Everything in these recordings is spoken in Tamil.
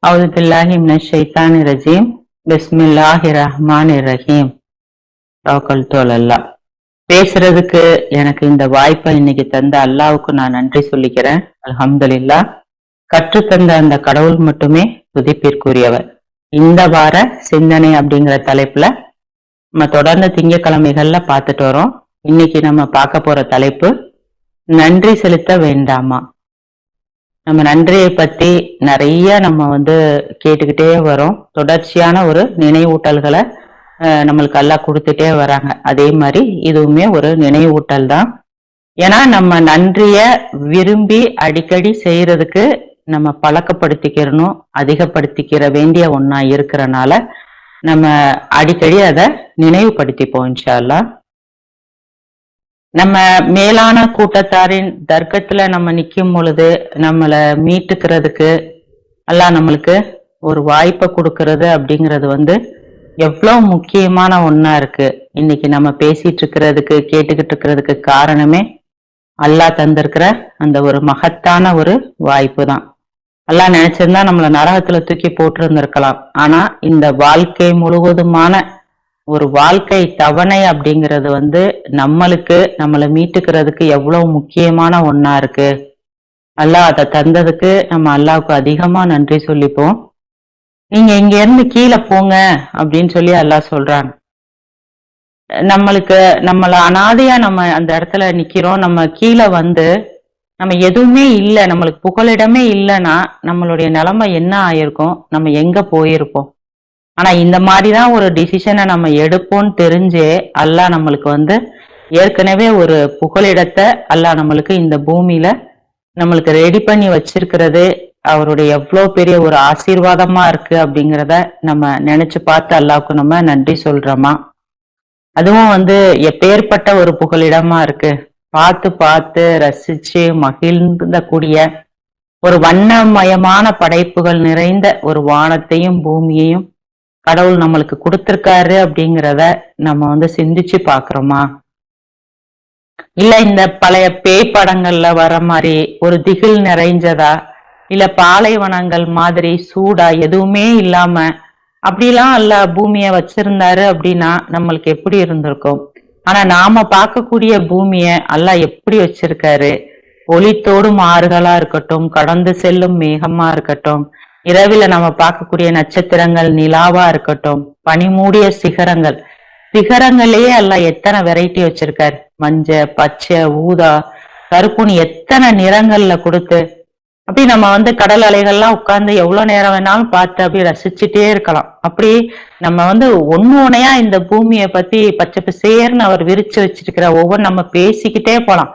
அவுது பில்லாஹி மினஷ் ஷைத்தானிர் ரஜீம். பிஸ்மில்லாஹிர் ரஹ்மானிர் ரஹீம். தவக்கல்து அலல்லாஹ். பேசுறதுக்கு எனக்கு இந்த வாய்ப்பை இன்னைக்கு தந்த அல்லாவுக்கு நான் நன்றி சொல்லிக்கிறேன். அல்ஹம்துலில்லாஹ். கற்றுத்தந்த அந்த கடவுள் மட்டுமே துதிப்பிற்குரியவர். இந்த வார சிந்தனை அப்படிங்கிற தலைப்புல நம்ம தொடர்ந்து திங்கட்கிழமைகள்ல பார்த்துட்டு வரோம். இன்னைக்கு நம்ம பார்க்க போற தலைப்பு நன்றி செலுத்த வேண்டாமா. நம்ம நன்றியை பத்தி நிறைய நம்ம கேட்டுக்கிட்டே வரோம். தொடர்ச்சியான ஒரு நினைவூட்டல்களை நம்மளுக்கு எல்லாம் கொடுத்துட்டே வராங்க. அதே மாதிரி இதுவுமே ஒரு நினைவூட்டல் தான். ஏன்னா நம்ம நன்றிய விரும்பி அடிக்கடி செய்யறதுக்கு நம்ம பழக்கப்படுத்திக்கிறணும், அதிகப்படுத்திக்கிற வேண்டிய ஒண்ணா இருக்கிறனால நம்ம அடிக்கடி அதை நினைவுபடுத்திப்போம் இன்ஷா அல்லாஹ். நம்ம மேலான கூட்டத்தாரின் தர்க்கத்துல நம்ம நிக்கும் பொழுது நம்மள மீட்டுக்கிறதுக்கு எல்லாம் நம்மளுக்கு ஒரு வாய்ப்பை கொடுக்கறது அப்படிங்கிறது எவ்வளவு முக்கியமான ஒண்ணா இருக்கு. இன்னைக்கு நம்ம பேசிட்டு இருக்கிறதுக்கு கேட்டுக்கிட்டு இருக்கிறதுக்கு காரணமே அல்லாஹ் தந்திருக்கிற அந்த ஒரு மகத்தான ஒரு வாய்ப்பு தான். அல்லாஹ் நினைச்சிருந்தா நம்மள நரகத்துல தூக்கி போட்டு இருந்திருக்கலாம். ஆனா இந்த வாழ்க்கை முழுவதுமான ஒரு வாழ்க்கை தவணை அப்படிங்கிறது நம்மளுக்கு நம்மளை மீட்டுக்கிறதுக்கு எவ்வளவு முக்கியமான ஒண்ணா இருக்கு. அல்லாஹ் அதை தந்ததுக்கு நம்ம அல்லாவுக்கு அதிகமா நன்றி சொல்லிப்போம். நீங்க இங்க இருந்து கீழே போங்க அப்படின்னு சொல்லி அல்லாஹ் சொல்றாங்க. நம்மள அனாதையா நம்ம அந்த இடத்துல நிக்கிறோம். நம்ம கீழே நம்ம எதுவுமே இல்லை, நம்மளுக்கு புகலிடமே இல்லைன்னா நம்மளுடைய நிலைமை என்ன ஆயிருக்கும், நம்ம எங்க போயிருப்போம். ஆனா இந்த மாதிரிதான் ஒரு டிசிஷனை நம்ம எடுப்போம்னு தெரிஞ்சே அல்லாஹ் நம்மளுக்கு ஏற்கனவே ஒரு புகலிடத்தை அல்லாஹ் நம்மளுக்கு இந்த பூமியில நம்மளுக்கு ரெடி பண்ணி வச்சிருக்கிறது அவருடைய எவ்வளவு பெரிய ஒரு ஆசீர்வாதமா இருக்கு அப்படிங்கிறத நம்ம நினைச்சு பார்த்து அல்லாவுக்கு நம்ம நன்றி சொல்றோமா. அதுவும் எப்பேற்பட்ட ஒரு புகலிடமா இருக்கு. பார்த்து பார்த்து ரசிச்சு மகிழ்ந்த கூடிய ஒரு வண்ணமயமான படைப்புகள் நிறைந்த ஒரு வானத்தையும் பூமியையும் கடவுள் நம்மளுக்கு கொடுத்திருக்காரு அப்படிங்கிறத நம்ம சிந்திச்சு பாக்குறோமா. இல்ல இந்த பழைய பேய் படங்கள்ல வர மாதிரி ஒரு திகில் நிறைஞ்சதா, இல்ல பாலைவனங்கள் மாதிரி சூடா எதுவுமே இல்லாம அப்படிலாம் அல்ல பூமிய வச்சிருந்தாரு அப்படின்னா நம்மளுக்கு எப்படி இருந்திருக்கும். ஆனா நாம பார்க்கக்கூடிய பூமிய அல்லாஹ் எப்படி வச்சிருக்காரு. ஒளித்தோடும் ஆறுகளா இருக்கட்டும், கடந்து செல்லும் மேகமா இருக்கட்டும், இரவில நம்ம பார்க்கக்கூடிய நட்சத்திரங்கள், நிலாவா இருக்கட்டும், பனிமூடிய சிகரங்களையே எல்லாம் எத்தனை வெரைட்டி வச்சிருக்காரு. மஞ்சள், பச்சை, ஊதா, கருப்புன்னு எத்தனை நிறங்கள்ல கொடுத்து அப்படி நம்ம கடல் அலைகள்லாம் உட்கார்ந்து எவ்வளவு நேரம் வேணாலும் பார்த்து அப்படி ரசிச்சுட்டே இருக்கலாம். அப்படி நம்ம ஒண்ணுனையா இந்த பூமியை பத்தி பச்சை பசேர்னு அவர் விரிச்சு வச்சிருக்கிற ஒவ்வொரு நம்ம பேசிக்கிட்டே போலாம்.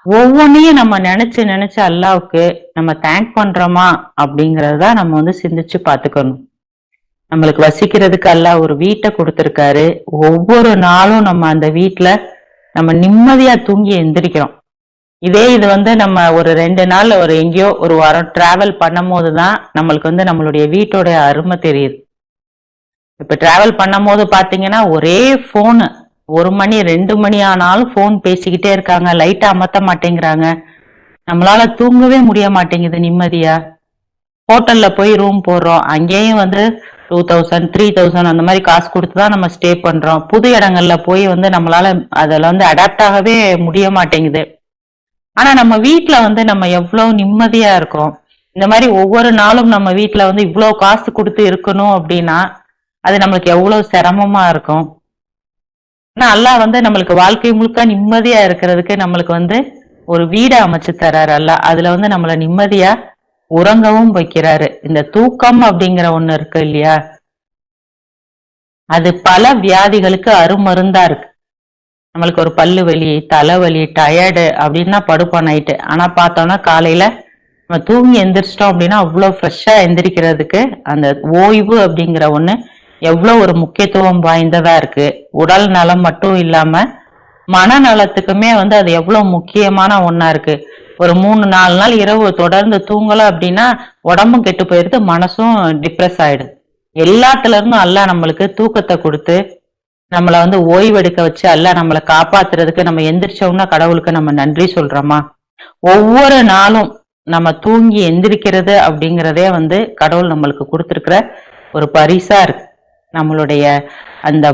ஒவ்வொன்னையும் நம்ம நினைச்சு நினைச்சு அல்லாவுக்கு நம்ம தேங்க் பண்றோமா அப்படிங்கறத நம்ம சிந்திச்சு பாத்துக்கணும். நம்மளுக்கு வசிக்கிறதுக்கு அல்லாஹ் ஒரு வீட்டை கொடுத்திருக்காரு. ஒவ்வொரு நாளும் நம்ம அந்த வீட்டுல நம்ம நிம்மதியா தூங்கி எந்திரிக்கிறோம். இதே இது நம்ம ஒரு 2 நாள் ஒரு எங்கேயோ ஒரு வாரம் டிராவல் பண்ணும் போதுதான் நம்மளுக்கு நம்மளுடைய வீட்டோட அருமை தெரியுது. இப்ப டிராவல் பண்ணும் போது பாத்தீங்கன்னா ஒரே போனு, 1 மணி 2 மணி ஆனாலும் போன் பேசிக்கிட்டே இருக்காங்க, லைட்டா அமர்த்த மாட்டேங்கிறாங்க. நம்மளால தூங்கவே முடிய மாட்டேங்குது நிம்மதியா. ஹோட்டல்ல போய் ரூம் போடுறோம், அங்கேயும் 2000 3000 அந்த மாதிரி காசு கொடுத்துதான் நம்ம ஸ்டே பண்றோம். புது இடங்கள்ல போய் நம்மளால அதுல அடாப்ட் ஆகவே முடிய மாட்டேங்குது. ஆனா நம்ம வீட்டுல நம்ம எவ்வளவு நிம்மதியா இருக்கோம். இந்த மாதிரி ஒவ்வொரு நாளும் நம்ம வீட்டுல இவ்வளவு காசு கொடுத்து இருக்கணும் அப்படின்னா அது நம்மளுக்கு எவ்வளவு சிரமமா இருக்கும். ஆனா அல்லாஹ் நம்மளுக்கு வாழ்க்கை முழுக்க நிம்மதியா இருக்கிறதுக்கு நம்மளுக்கு ஒரு வீடை அமைச்சு தர்றாரு அல்லாஹ். அதுல நம்மள நிம்மதியா உறங்கவும் வைக்கிறாரு. இந்த தூக்கம் அப்படிங்கிற ஒண்ணு இருக்கு இல்லையா, அது பல வியாதிகளுக்கு அருமருந்தா இருக்கு. நம்மளுக்கு ஒரு பல்லு வலி, தலைவலி, டயர்டு அப்படின்னா படுப்போம் நைட்டு. ஆனா பார்த்தோம்னா காலையில நம்ம தூங்கி எந்திரிச்சிட்டோம் அப்படின்னா அவ்வளவு ஃப்ரெஷ்ஷா எந்திரிக்கிறதுக்கு அந்த ஓய்வு அப்படிங்கிற ஒண்ணு எவ்வளவு ஒரு முக்கியத்துவம் வாய்ந்ததா இருக்கு. உடல் நலம் மட்டும் இல்லாம மனநலத்துக்குமே அது எவ்வளவு முக்கியமான ஒண்ணா இருக்கு. ஒரு 3-4 நாள் இரவு தொடர்ந்து தூங்கல அப்படின்னா உடம்பும் கெட்டு போயிருது, மனசும் டிப்ரெஸ் ஆயிடுது. எல்லாத்துல இருந்தும் அல்லாஹ் நம்மளுக்கு தூக்கத்தை கொடுத்து நம்மள ஓய்வெடுக்க வச்சு அல்லாஹ் நம்மளை காப்பாத்துறதுக்கு நம்ம எந்திரிச்சோம்னா கடவுளுக்கு நம்ம நன்றி சொல்றோமா. ஒவ்வொரு நாளும் நம்ம தூங்கி எந்திரிக்கிறது அப்படிங்கிறதே வந்து கடவுள் நம்மளுக்கு கொடுத்திருக்கிற ஒரு பரிசா இருக்கு. நம்மளுடைய அந்த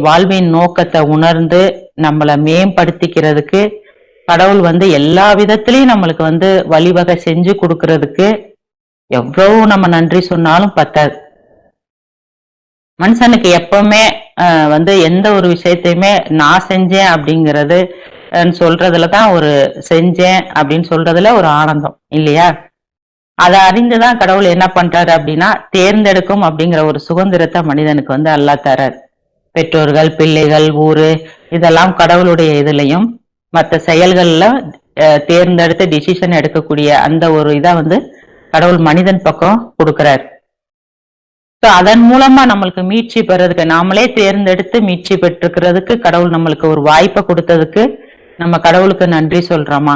வாழ்வின் நோக்கத்தை உணர்ந்து நம்மளை மேம்படுத்திக்கிறதுக்கு கடவுள் வந்து எல்லா விதத்திலையும் நம்மளுக்கு வந்து வழிவகை செஞ்சு கொடுக்கறதுக்கு எவ்வளவு நம்ம நன்றி சொன்னாலும் பத்தாது. மனுஷனுக்கு எப்பவுமே வந்து எந்த ஒரு விஷயத்தையுமே நான் செஞ்சேன் அப்படிங்கிறது சொல்றதுலதான் ஒரு செஞ்சேன் அப்படின்னு சொல்றதுல ஒரு ஆனந்தம் இல்லையா? அதை அறிந்துதான் கடவுள் என்ன பண்றாரு அப்படின்னா தேர்ந்தெடுக்கும் அப்படிங்கிற ஒரு சுதந்திரத்தை மனிதனுக்கு வந்து அல்லாஹ் தராரு. பெற்றோர்கள், பிள்ளைகள், ஊரு இதெல்லாம் கடவுளுடைய இதுலயும் மற்ற செயல்கள்ல தேர்ந்தெடுத்து டிசிஷன் எடுக்கக்கூடிய அந்த ஒரு இதை வந்து கடவுள் மனிதன் பக்கம் கொடுக்கிறாரு. அதன் மூலமா நம்மளுக்கு மீட்சி பெறதுக்கு, நாமளே தேர்ந்தெடுத்து மீட்சி பெற்றுக்கிறதுக்கு கடவுள் நம்மளுக்கு ஒரு வாய்ப்பை கொடுத்ததுக்கு நம்ம கடவுளுக்கு நன்றி சொல்றோமா?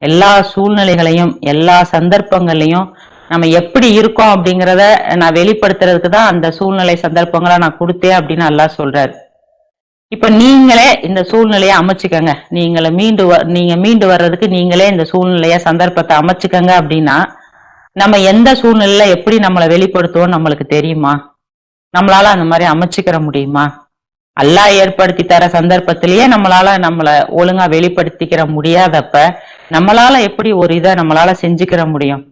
எல்லா சூழ்நிலைகளையும் எல்லா சந்தர்ப்பங்களையும் நம்ம எப்படி இருக்கோம் அப்படிங்கிறத நான் வெளிப்படுத்துறதுக்கு தான் அந்த சூழ்நிலை சந்தர்ப்பங்களை நான் கொடுத்தேன் அப்படின்னு அல்லாஹ் சொல்றாரு. இப்ப நீங்களே இந்த சூழ்நிலையை அமைச்சுக்கங்க. நீங்க மீண்டு வர்றதுக்கு நீங்களே இந்த சூழ்நிலைய சந்தர்ப்பத்தை அமைச்சுக்கங்க அப்படின்னா நம்ம எந்த சூழ்நிலையில எப்படி நம்மளை வெளிப்படுத்துவோம் நம்மளுக்கு தெரியுமா? நம்மளால அந்த மாதிரி அமைச்சுக்கிற முடியுமா? அல்லாஹ் ஏற்படுத்தி தர சந்தர்ப்பத்திலேயே நம்மளை ஒழுங்கா வெளிப்படுத்திக்கிற முடியாதப்ப நம்மளால எப்படி ஒரு இதை நம்மளால செஞ்சுக்கிற முடியும்?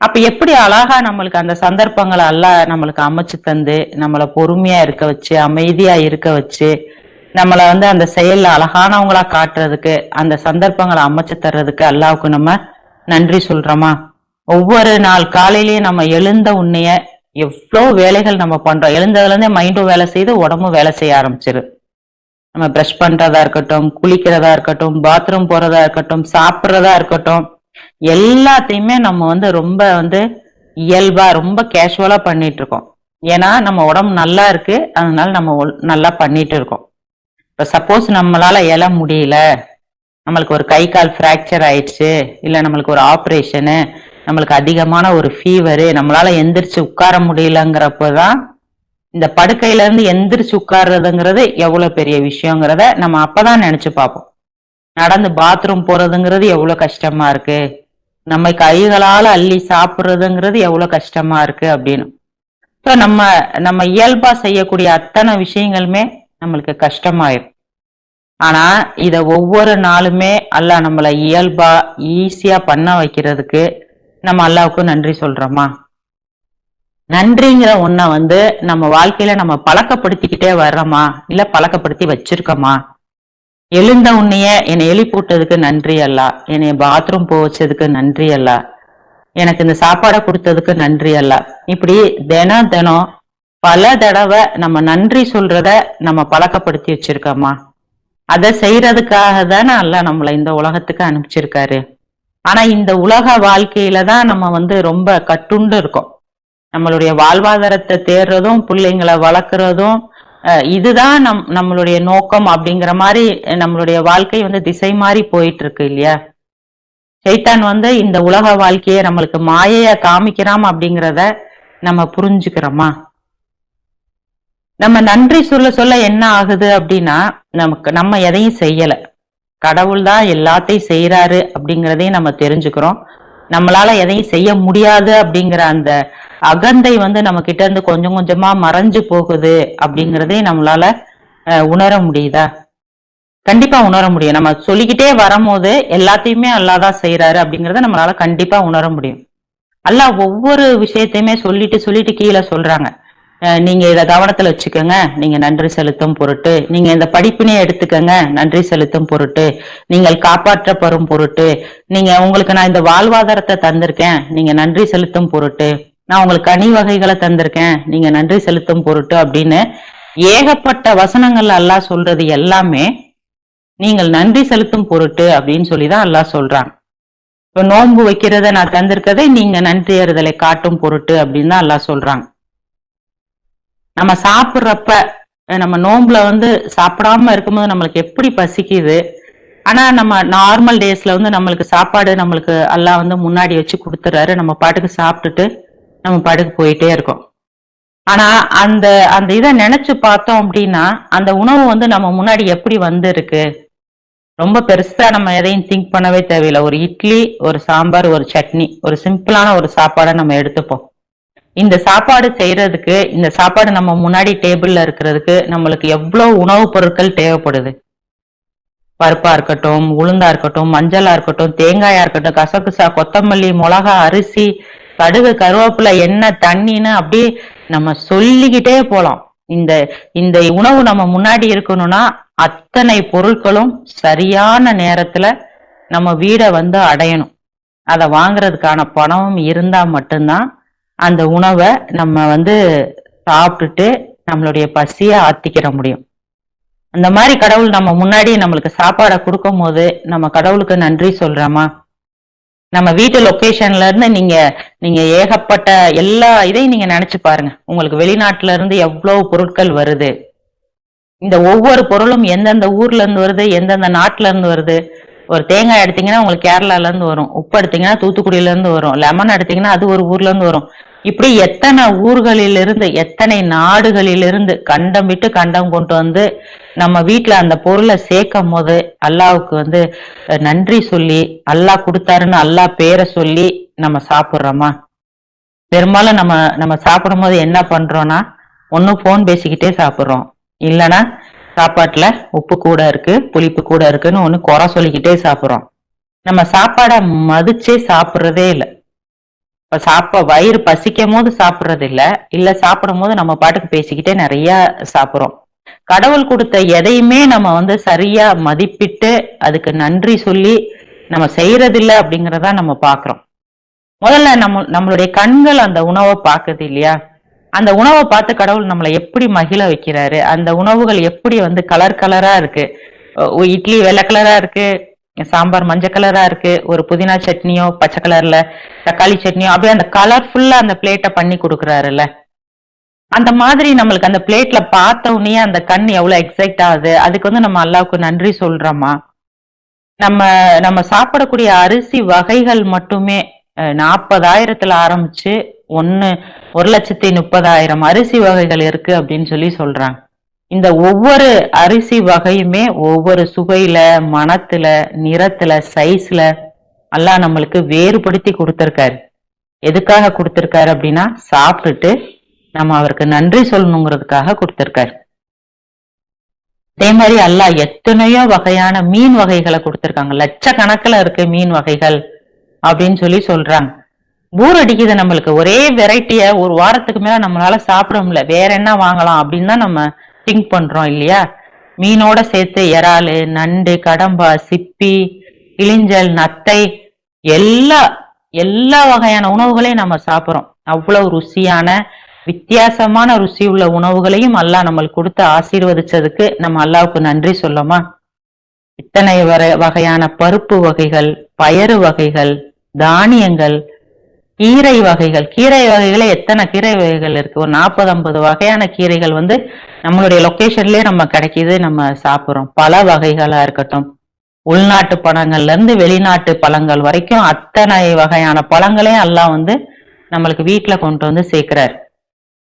அப்ப எப்படி அழகா நம்மளுக்கு அந்த சந்தர்ப்பங்களை அல்லாஹ் நம்மளுக்கு அமைச்சு தந்து நம்மளை பொறுமையா இருக்க வச்சு அமைதியா இருக்க வச்சு நம்மளை வந்து அந்த செயல்ல அழகானவங்களா காட்டுறதுக்கு அந்த சந்தர்ப்பங்களை அமைச்சு தர்றதுக்கு அல்லாஹ்வுக்கு நம்ம நன்றி சொல்றோமா? ஒவ்வொரு நாள் காலையிலேயே நம்ம எழுந்த உன்னைய எவ்வளவு வேலைகள் நம்ம பண்றோம். எழுந்ததுல இருந்தே மைண்டும் வேலை செய்து உடம்பும் வேலை செய்ய ஆரம்பிச்சிரு. நம்ம பிரஷ் பண்றதா இருக்கட்டும், குளிக்கிறதா இருக்கட்டும், பாத்ரூம் போறதா இருக்கட்டும், சாப்பிட்றதா இருக்கட்டும், எல்லாத்தையுமே நம்ம வந்து ரொம்ப வந்து இயல்பா ரொம்ப கேஷுவலா பண்ணிட்டு இருக்கோம். ஏன்னா நம்ம உடம்பு நல்லா இருக்கு, அதனால நம்ம நல்லா பண்ணிட்டு இருக்கோம். இப்ப சப்போஸ் நம்மளால எழ முடியல, நம்மளுக்கு ஒரு கை கால் ஃப்ராக்சர் ஆயிடுச்சு, இல்ல நம்மளுக்கு ஒரு ஆப்ரேஷனு, நம்மளுக்கு அதிகமான ஒரு ஃபீவரு, நம்மளால எந்திரிச்சு உட்கார முடியலங்கிறப்பதான் இந்த படுக்கையில இருந்து எந்திரிச்சு உட்கார்றதுங்கிறது எவ்வளவு பெரிய விஷயங்கிறத நம்ம அப்பதான் நினைச்சு பார்ப்போம். நடந்து பாத்ரூம் போறதுங்கிறது எவ்வளவு கஷ்டமா இருக்கு, நம்ம கைகளால அள்ளி சாப்பிடுறதுங்கிறது எவ்வளவு கஷ்டமா இருக்கு அப்படின்னு. ஸோ நம்ம இயல்பா செய்யக்கூடிய அத்தனை விஷயங்களுமே நம்மளுக்கு கஷ்டமாயிரும். ஆனா இத ஒவ்வொரு நாளுமே அல்லாஹ் நம்மளை இயல்பா ஈஸியா பண்ண வைக்கிறதுக்கு நம்ம அல்லாஹ்வுக்கு நன்றி சொல்றோமா? நன்றிங்கிற ஒன்ன வந்து நம்ம வாழ்க்கையில நம்ம பழக்கப்படுத்திக்கிட்டே வர்றோமா, இல்ல பழக்கப்படுத்தி வச்சிருக்கோமா? எழுந்த உன்னைய என்னை எழுப்பிவிட்டதுக்கு நன்றி அல்லாஹ், என்னைய பாத்ரூம் போக வச்சதுக்கு நன்றி அல்லாஹ், எனக்கு இந்த சாப்பாடை கொடுத்ததுக்கு நன்றி அல்லாஹ். இப்படி தினம் பல தடவை நம்ம நன்றி சொல்றத நம்ம பழக்கப்படுத்தி வச்சிருக்கோமா? அதை செய்யறதுக்காக தானே அல்லாஹ் நம்மளை இந்த உலகத்துக்கு அனுப்பிச்சிருக்காரு. ஆனா இந்த உலக வாழ்க்கையில தான் நம்ம வந்து ரொம்ப கட்டுண்டு இருக்கோம். நம்மளுடைய வாழ்வாதாரத்தை தேடுறதும் பிள்ளைங்களை வளர்க்குறதும் இதுதான் நம்மளுடைய நோக்கம் அப்படிங்கிற மாதிரி நம்மளுடைய வாழ்க்கை வந்து திசை மாறி போயிட்டு இருக்கு இல்லையா? சைத்தான் வந்து இந்த உலக வாழ்க்கையை நம்மளுக்கு மாயையா காமிக்கிறாம் அப்படிங்கிறத நம்ம புரிஞ்சுக்கிறோமா? நம்ம நன்றி சொல்ல என்ன ஆகுது அப்படின்னா நம்ம எதையும் செய்யல, கடவுள் தான் எல்லாத்தையும் செய்யறாரு அப்படிங்கிறதையும் நம்ம தெரிஞ்சுக்கிறோம். நம்மளால எதையும் செய்ய முடியாது அப்படிங்கிற அந்த அகந்தை வந்து நம்ம கிட்ட இருந்து கொஞ்சம் கொஞ்சமா மறைஞ்சு போகுது அப்படிங்கிறதையும் நம்மளால உணர முடியுதா? கண்டிப்பா உணர முடியும். நம்ம சொல்லிக்கிட்டே வரும்போது எல்லாத்தையுமே அல்லாஹ் தான் செய்யறாரு அப்படிங்கறத நம்மளால கண்டிப்பா உணர முடியும். அல்லாஹ் ஒவ்வொரு விஷயத்தையுமே சொல்லிட்டு கீழே சொல்றாங்க, நீங்க இத கவனத்துல வச்சுக்கோங்க, நீங்க நன்றி செலுத்தும் பொருட்டு, நீங்க இந்த படிப்பினை எடுத்துக்கங்க நன்றி செலுத்தும் பொருட்டு, நீங்கள் காப்பாற்றப்படும் பொருட்டு, உங்களுக்கு நான் இந்த வாழ்வாதாரத்தை தந்திருக்கேன் நீங்க நன்றி செலுத்தும் பொருட்டு, நான் உங்களுக்கு கனி வகைகளை தந்திருக்கேன் நீங்க நன்றி செலுத்தும் பொருட்டு அப்படின்னு ஏகப்பட்ட வசனங்கள் அல்லாஹ் சொல்றது எல்லாமே நீங்கள் நன்றி செலுத்தும் பொருட்டு அப்படின்னு சொல்லிதான் அல்லாஹ் சொல்றாங்க. இப்ப நோன்பு வைக்கிறத நான் தந்திருக்கதை நீங்க நன்றி அறிதலை காட்டும் பொருட்டு அப்படின்னு தான் அல்லாஹ் சொல்றாங்க. நம்ம சாப்பிட்றப்ப நம்ம நோன்புல வந்து சாப்பிடாம இருக்கும்போது நம்மளுக்கு எப்படி பசிக்குது, ஆனா நம்ம நார்மல் டேஸ்ல வந்து நம்மளுக்கு சாப்பாடு நம்மளுக்கு அல்லாஹ் வந்து முன்னாடி வச்சு கொடுத்துறாரு, நம்ம பாட்டுக்கு சாப்பிட்டுட்டு நம்ம பாட்டுக்கு போயிட்டே இருக்கோம். ஆனா அந்த அந்த இதை நினைச்சு பார்த்தோம் அப்படின்னா அந்த உணவு வந்து நம்ம முன்னாடி எப்படி வந்து இருக்கு, ரொம்ப பெருசா நம்ம எதையும் திங்க் பண்ணவே தேவையில்லை. ஒரு இட்லி, ஒரு சாம்பார், ஒரு சட்னி, ஒரு சிம்பிளான ஒரு சாப்பாடை நம்ம எடுத்துப்போம். இந்த சாப்பாடு செய்யறதுக்கு, இந்த சாப்பாடு நம்ம முன்னாடி டேபிள்ல இருக்கிறதுக்கு நம்மளுக்கு எவ்வளவு உணவுப் பொருட்கள் தேவைப்படுது. பருப்பா இருக்கட்டும், உளுந்தா இருக்கட்டும், மஞ்சளா இருக்கட்டும், தேங்காயா இருக்கட்டும், கசகுசா, கொத்தமல்லி, மிளகா, அரிசி, கடுகு, கருவேப்பிலை, எண்ணெய், தண்ணின்னு அப்படியே நம்ம சொல்லிக்கிட்டே போலாம். இந்த இந்த உணவு நம்ம முன்னாடி இருக்கணும்னா அத்தனை பொருட்களும் சரியான நேரத்துல நம்ம வீட வந்து அடையணும். அதை வாங்குறதுக்கான பணமும் இருந்தா மட்டும்தான் அந்த உணவை நம்ம வந்து சாப்பிட்டுட்டு நம்மளுடைய பசியை ஆத்திக்கிற முடியும். அந்த மாதிரி கடவுள் நம்ம முன்னாடி நம்மளுக்கு சாப்பாடை கொடுக்கும் போது நம்ம கடவுளுக்கு நன்றி சொல்றோமா? நம்ம வீட்டு லொகேஷன்ல இருந்து நீங்க நீங்க ஏகப்பட்ட எல்லா இதையும் நீங்க நினைச்சு பாருங்க. உங்களுக்கு வெளிநாட்டுல இருந்து எவ்வளவு பொருட்கள் வருது. இந்த ஒவ்வொரு பொருளும் எந்தெந்த ஊர்ல இருந்து வருது, எந்தெந்த நாட்டுல இருந்து வருது. ஒரு தேங்காய் எடுத்தீங்கன்னா உங்களுக்கு கேரளால இருந்து வரும். உப்பு எடுத்தீங்கன்னா தூத்துக்குடியில இருந்து வரும். லெமன் எடுத்தீங்கன்னா அது ஒரு ஊர்ல இருந்து வரும். இப்படி எத்தனை ஊர்களிலிருந்து, எத்தனை நாடுகளிலிருந்து கண்டம் விட்டு கண்டம் கொண்டு வந்து நம்ம வீட்டுல அந்த பொருளை சேர்க்கும் போது அல்லாவுக்கு வந்து நன்றி சொல்லி, அல்லாஹ் கொடுத்தாருன்னு அல்லாஹ் பேரை சொல்லி நம்ம சாப்பிடுறோமா? பெரும்பாலும் நம்ம நம்ம சாப்பிடும் போது என்ன பண்றோம்னா, ஒன்னும் போன் பேசிக்கிட்டே சாப்பிடுறோம், இல்லைன்னா சாப்பாட்டுல உப்பு கூட இருக்கு, புளிப்பு கூட இருக்குன்னு ஒண்ணு குறை சொல்லிக்கிட்டே சாப்பிடுறோம். நம்ம சாப்பாடை மதிச்சே சாப்பிடுறதே இல்லை. இப்ப வயிறு பசிக்கும் போது சாப்பிடுறது இல்ல சாப்பிடும் போது நம்ம பாட்டுக்கு பேசிக்கிட்டே நிறைய சாப்பிடுறோம். கடவுள் கொடுத்த எதையுமே நம்ம வந்து சரியா மதிப்பிட்டு அதுக்கு நன்றி சொல்லி நம்ம செய்யறதில்லை அப்படிங்கறத நம்ம பாக்குறோம். முதல்ல நம்மளுடைய கண்கள் அந்த உணவை பாக்குது இல்லையா? அந்த உணவை பார்த்து கடவுள் நம்மளை எப்படி மகிழ வைக்கிறாரு. அந்த உணவுகள் எப்படி வந்து கலர் கலரா இருக்கு. இட்லி வெள்ளை கலரா இருக்கு, சாம்பார் மஞ்சள் கலரா இருக்கு, ஒரு புதினா சட்னியோ பச்சை கலர்ல, தக்காளி சட்னியோ அப்படியே அந்த கலர்ஃபுல்லா அந்த பிளேட்டை பண்ணி கொடுக்குறாருல்ல. அந்த மாதிரி நம்மளுக்கு அந்த பிளேட்ல பார்த்த உடனே அந்த கண் எவ்வளவு எக்ஸைட் ஆகுது. அதுக்கு வந்து நம்ம அல்லாவுக்கு நன்றி சொல்றோமா? நம்ம நம்ம சாப்பிடக்கூடிய அரிசி வகைகள் மட்டுமே 40,000 ஆரம்பிச்சு 1,30,000 அரிசி வகைகள் இருக்கு அப்படின்னு சொல்றாங்க. இந்த ஒவ்வொரு அரிசி வகையுமே ஒவ்வொரு சுவையில, மணத்துல, நிறத்துல, சைஸ்ல எல்லாம் நம்மளுக்கு வேறுபடுத்தி கொடுத்திருக்காரு. எதுக்காக கொடுத்திருக்காரு அப்படின்னா, சாப்பிட்டுட்டு நம்ம அவருக்கு நன்றி சொல்லணுங்கிறதுக்காக கொடுத்திருக்காரு. அதே மாதிரி அல்லாஹ் எத்தனையோ வகையான மீன் வகைகளை கொடுத்திருக்காங்க. லட்சக்கணக்கில் இருக்கு மீன் வகைகள் அப்படின்னு சொல்றாங்க. போர் அடிக்குது நம்மளுக்கு. ஒரே வெரைட்டிய ஒரு வாரத்துக்கு மேல நம்மளால சாப்பிட முடியல, வேற என்ன வாங்கலாம் அப்படின்னு தான் நம்ம திங்க் பண்றோம் இல்லையா? மீனோட சேர்த்து இறாலு, நண்டு, கடம்பா, சிப்பி, கிளிஞ்சல், நத்தை, எல்லா எல்லா வகையான உணவுகளையும் நம்ம சாப்பிடுறோம். அவ்வளவு ருசியான வித்தியாசமான ருசி உள்ள உணவுகளையும் அல்லாஹ் நம்மளுக்கு கொடுத்து ஆசீர்வதிச்சதுக்கு நம்ம அல்லாவுக்கு நன்றி சொல்லமா? இத்தனை வகையான பருப்பு வகைகள், பயறு வகைகள், தானியங்கள், கீரை வகைகள். கீரை வகைகளே எத்தனை கீரை வகைகள் இருக்கு. ஒரு 40-50 வகையான கீரைகள் வந்து நம்மளுடைய லொகேஷன்லயே நம்ம கிடைக்குது, நம்ம சாப்பிடுறோம். பல வகைகளா இருக்கட்டும், உள்நாட்டு பழங்கள்ல இருந்து வெளிநாட்டு பழங்கள் வரைக்கும் அத்தனை வகையான பழங்களையும் எல்லாம் வந்து நம்மளுக்கு வீட்டுல கொண்டு வந்து சேர்க்கிறாரு.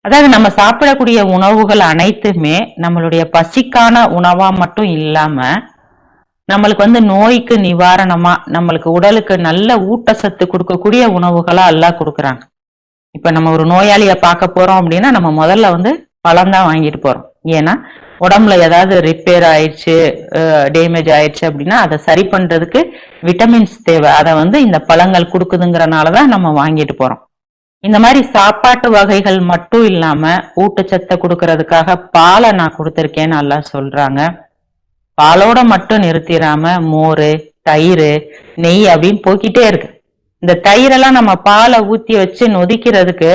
அதாவது நம்ம சாப்பிடக்கூடிய உணவுகள் அனைத்துமே நம்மளுடைய பசிக்கான உணவா மட்டும் இல்லாம நம்மளுக்கு வந்து நோய்க்கு நிவாரணமா, நம்மளுக்கு உடலுக்கு நல்ல ஊட்டச்சத்து கொடுக்கக்கூடிய உணவுகளா எல்லாம் கொடுக்குறாங்க. இப்ப நம்ம ஒரு நோயாளிய பார்க்க போறோம் அப்படின்னா நம்ம முதல்ல வந்து பழம் தான் வாங்கிட்டு போறோம். ஏன்னா உடம்புல ஏதாவது ரிப்பேர் ஆயிடுச்சு, டேமேஜ் ஆயிடுச்சு அப்படின்னா அதை சரி பண்றதுக்கு விட்டமின்ஸ் தேவை. அதை வந்து இந்த பழங்கள் கொடுக்குதுங்கிறனாலதான் நம்ம வாங்கிட்டு போறோம். இந்த மாதிரி சாப்பாட்டு வகைகள் மட்டும் இல்லாம ஊட்டச்சத்தை கொடுக்கறதுக்காக பாலை நான் கொடுத்திருக்கேன்னு நல்லா சொல்றாங்க. பாலோட மட்டும் நிறுத்திடாம மோர், தயிர், நெய் அப்படின்னு போக்கிட்டே இருக்கு. இந்த தயிரெல்லாம் நம்ம பாலை ஊத்தி வச்சு நொதிக்கிறதுக்கு